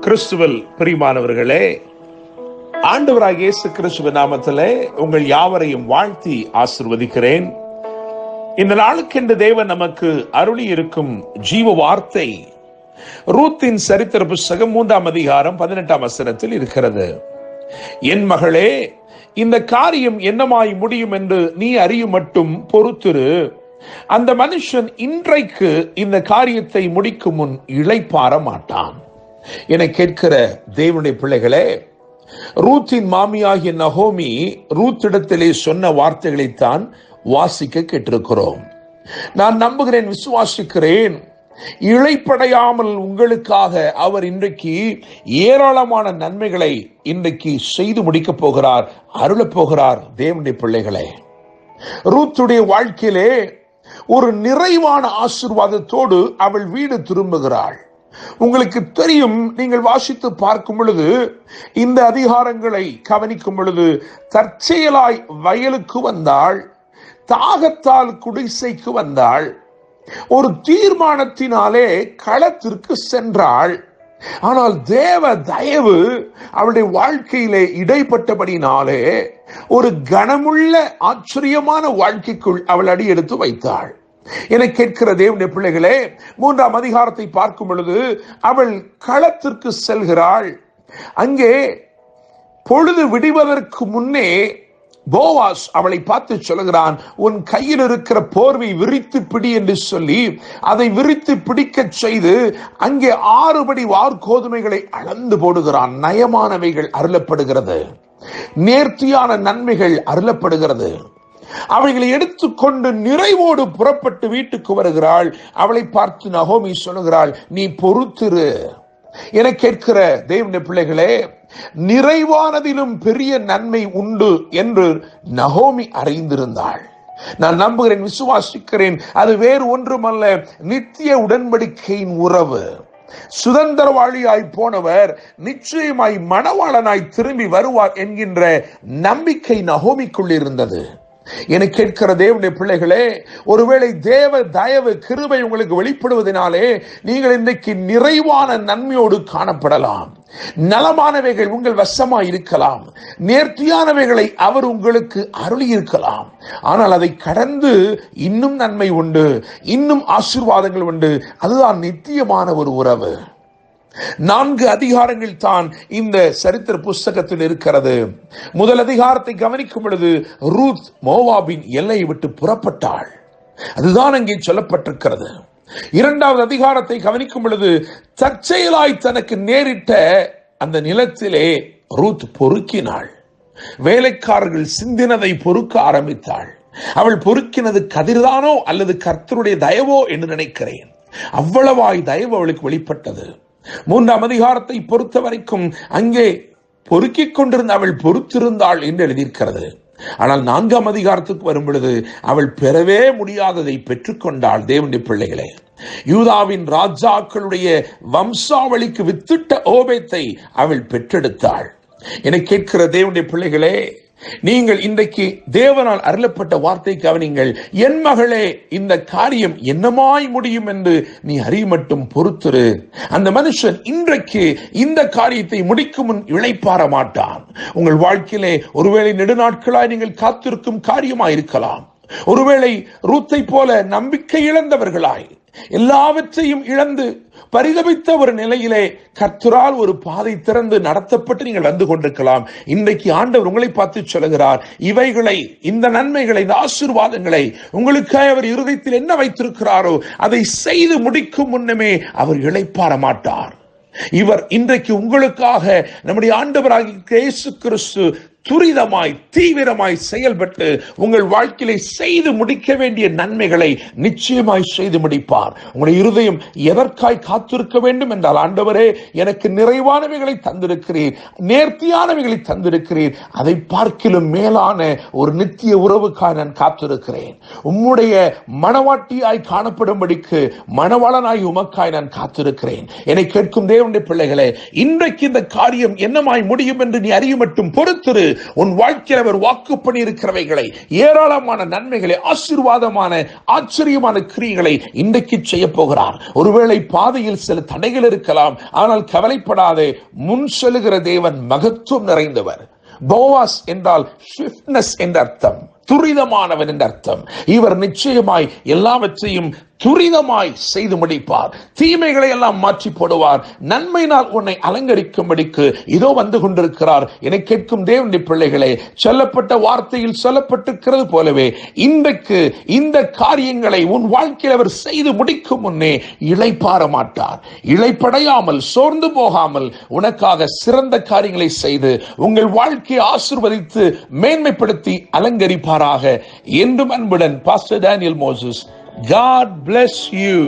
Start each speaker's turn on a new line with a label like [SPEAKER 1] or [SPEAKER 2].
[SPEAKER 1] கிறிஸ்துவில் பிரியமானவர்களே, ஆண்டவராகிய இயேசு கிறிஸ்துவின் நாமத்திலே உங்கள் யாவரையும் வாழ்த்தி ஆசீர்வதிக்கிறேன். இந்த நாளுக்கென்று தேவன் நமக்கு அருளி இருக்கும் ஜீவ வார்த்தை ரூத்தின் சரித்திர புத்தகம் 3ஆம் அதிகாரம் 18ஆம் வசனத்தில் இருக்கிறது. என் மகளே, இந்த காரியம் என்னமாய் முடியும் என்று நீ அறியும் மட்டும் பொறுத்திரு. அந்த மனுஷன் இன்றைக்கு இந்த காரியத்தை முடிக்கும் முன் இளைப்பாற மாட்டான். என கேட்கிற தேவனுடைய பிள்ளைகளே, ரூத்தின் மாமியாகிய நகோமி ரூத்திடத்திலே சொன்ன வார்த்தைகளைத்தான் வாசிக்க கேட்டிருக்கிறோம். நான் நம்புகிறேன், விசுவாசிக்கிறேன், இளைப்படையாமல் உங்களுக்காக அவர் இன்றைக்கு ஏராளமான நன்மைகளை இன்றைக்கு செய்து முடிக்கப் போகிறார், அருளப் போகிறார். தேவனுடைய பிள்ளைகளே, ரூத்துடைய வாழ்க்கையிலே ஒரு நிறைவான ஆசீர்வாதத்தோடு அவள் வீடு திரும்புகிறாள். உங்களுக்கு தெரியும், நீங்கள் வாசித்து பார்க்கும் பொழுது, இந்த அதிகாரங்களை கவனிக்கும் பொழுது, தற்செயலாய் வயலுக்கு வந்தாள், தாகத்தால் குடிசைக்கு வந்தாள், ஒரு தீர்மானத்தினாலே களத்திற்கு சென்றாள். ஆனால் தேவ தயவு அவளுடைய வாழ்க்கையிலே இடைப்பட்டபடினாலே ஒரு கனமுள்ள ஆச்சரியமான வாழ்க்கைக்குள் அவள் அடி எடுத்து வைத்தாள். என கேட்கிற தேவனுடைய பிள்ளைகளே, 3ஆம் அதிகாரத்தை பார்க்கும் பொழுது அவள் களத்திற்கு செல்கிறாள். அங்கே பொழுது விடுவதற்கு முன்னே போவாஸ் அவளை பார்த்து சொல்கிறான், உன் கையில் இருக்கிற போர்வை விரித்து பிடி என்று சொல்லி அதை விரித்து பிடிக்க செய்து அங்கே 6 படி வார்கோதுமைகளை அளந்து போடுகிறான். நயமானவைகள் அருளப்படுகிறது, நேர்த்தியான நன்மைகள் அருளப்படுகிறது. அவைகளை எடுத்துக்கொண்டு நிறைவோடு புறப்பட்டு வீட்டுக்கு வருகிறாள். அவளை பார்த்து நகோமி சொல்லுகிறாள், நீ பொறுத்திரு. என கேட்கிற தேவனுடைய பிள்ளைகளே, நிறைவானதிலும் பெரிய நன்மை உண்டு என்று நகோமி அறிந்திருந்தாள். நான் நம்புகிறேன், விசுவாசிக்கிறேன், அது வேறு ஒன்றுமல்ல, நித்திய உடன்படிக்கையின் உறவு. சுதந்திரவாளியாய் போனவர் நிச்சயமாய் மணவாளனாய் திரும்பி வருவார் என்கின்ற நம்பிக்கை நகோமிக்குள் இருந்தது. என கேட்கிற தேவனுடைய பிள்ளைகளே, ஒருவேளை தேவ தயவு கிருபை உங்களுக்கு வெளிப்படுவதனாலே நீங்கள் இன்றைக்கு நிறைவான நன்மையோடு காணப்படலாம். நலமானவைகள் உங்கள் வசமாய் இருக்கலாம், நேர்த்தியானவைகளை அவர் உங்களுக்கு அருளி இருக்கலாம். ஆனால் அதை கடந்து இன்னும் நன்மை உண்டு, இன்னும் ஆசீர்வாதங்கள் உண்டு. அதுதான் நித்தியமான ஒரு உறவு. 4 அதிகாரங்கள் தான் இந்த சரித்திர புஸ்தகத்தில் இருக்கிறது. முதல் அதிகாரத்தை கவனிக்கும் பொழுது ரூத் மோவாபின் எல்லையை விட்டு புறப்பட்டாள், அதுதான் அங்கே சொல்லப்பட்டிருக்கிறது. 2வது அதிகாரத்தை கவனிக்கும் பொழுது தற்செயலாய் தனக்கு நேரிட்ட அந்த நிலத்திலே ரூத் பொறுக்கினாள். வேலைக்காரர்கள் சிந்தினதை பொறுக்க ஆரம்பித்தாள். அவள் பொறுக்கினது கதிர்தானோ அல்லது கர்த்தருடைய தயவோ என்று நினைக்கிறேன். அவ்வளவாய் தயவு அவளுக்கு வெளிப்பட்டது. 3ஆம் அதிகாரத்தை பொறுத்த வரைக்கும் அங்கே பொறுக்கிக் கொண்டிருந்த அவள் பொறுத்திருந்தாள் என்று எழுதியிருக்கிறது. ஆனால் 4ஆம் அதிகாரத்துக்கு வரும் பொழுது அவள் பெறவே முடியாததை பெற்றுக்கொண்டாள். தேவனுடைய பிள்ளைகளே, யூதாவின் ராஜாக்களுடைய வம்சாவளிக்கு வித்திட்ட ஓபேத்தை அவள் பெற்றெடுத்தாள். என கேட்கிற தேவனுடைய பிள்ளைகளே, நீங்கள் இன்றைக்கு தேவனால் அருளப்பட்ட வார்த்தை கவனிங்கள். என் மகளே, இந்த காரியம் என்னமாய் முடியும் என்று நீ அறிமட்டும் பொறுத்திரு. அந்த மனுஷன் இன்றைக்கு இந்த காரியத்தை முடிக்கும் முன் இளைப்பாற மாட்டான். உங்கள் வாழ்க்கையிலே ஒருவேளை நெடுநாட்களாய் நீங்கள் காத்திருக்கும் காரியமாயிருக்கலாம். ஒருவேளை ரூத்தை போல நம்பிக்கை இழந்தவர்களாய் எல்லாவற்றையும் இழந்து பரிதபித்த ஒரு நிலையிலே கர்த்தரால் ஒரு பாதை திறந்து நடத்தப்பட்டு நீங்கள் வந்து கொண்டிருக்கலாம். இன்றைக்கு ஆண்டவர் உங்களை பார்த்து சொல்லுகிறார், இவைகளை, இந்த நன்மைகளை, இந்த ஆசீர்வாதங்களை உங்களுக்காக அவர் இருதயத்தில் என்ன வைத்திருக்கிறாரோ அதை செய்து முடிக்கும் முன்னமே அவர் இளைப்பாற மாட்டார். இவர் இன்றைக்கு உங்களுக்காக நம்முடைய ஆண்டவராகிய இயேசு கிறிஸ்து துரிதமாய் தீவிரமாய் செயல்பட்டு உங்கள் வாழ்க்கையிலே செய்து முடிக்க வேண்டிய நன்மைகளை நிச்சயமாய் செய்து முடிப்பார். உங்களுடைய இருதயம் எதற்காய் காத்திருக்க வேண்டும் என்றால், ஆண்டவரே, எனக்கு நிறைவானவைகளை தந்திருக்கிறீர், நேர்த்தியானவைகளை தந்திருக்கிறீர், அதை பார்க்கிலும் மேலான ஒரு நித்திய உறவுக்காக நான் காத்திருக்கிறேன். உம்முடைய மணவாட்டியாய் காணப்படும்படிக்கு மணவாளனாய் உமக்காய் நான் காத்திருக்கிறேன். என்னை கேட்கும் தேவனுடைய பிள்ளைகளே, இன்றைக்கு இந்த காரியம் என்னமாய் முடியும் என்று நீ அறிய மட்டும் பொறுத்திரு. உன் வாழ்க்கையில் அவர் வாக்கு பண்ணி இருக்கிறவைகளை, ஏராளமான நன்மைகளை, ஆசீர்வாதமான ஆச்சரியமான கிரியைகளை இன்றைக்கு செய்ய போகிறார். ஒருவேளை பாதையில் சில தடைகள் இருக்கலாம், ஆனால் கவலைப்படாதே. முன் செல்லுகிற தேவன் மகத்துவம் நிறைந்தவர். போவாஸ் என்றால் ஸ்விஃப்ட்னஸ் என்ற அர்த்தம், துரிதமானவன் என்ற அர்த்தம். இவர் நிச்சயமாய் எல்லாவற்றையும் துரிதமாய் செய்து முடிப்பார். தீமைகளை எல்லாம் மாற்றி போடுவார். நன்மையினால் உன்னை அலங்கரிக்கும்படிக்கு இதோ வந்து கொண்டிருக்கிறார். என கேட்கும் தேவனுடைய பிள்ளைகளே, சொல்லப்பட்ட வார்த்தையில் சொல்லப்பட்டிருக்கிறது போலவே இன்றைக்கு இந்த காரியங்களை உன் வாழ்க்கையில் அவர் செய்து முடிக்கும் முன்னே இளைப்பாற மாட்டார். இளைப்படையாமல் சோர்ந்து போகாமல் உனக்காக சிறந்த காரியங்களை செய்து உங்கள் வாழ்க்கையை ஆசீர்வதித்து மேன்மைப்படுத்தி அலங்கரிப்பாராக. என்றும் அன்புடன் pastor Daniel Moses. God bless you.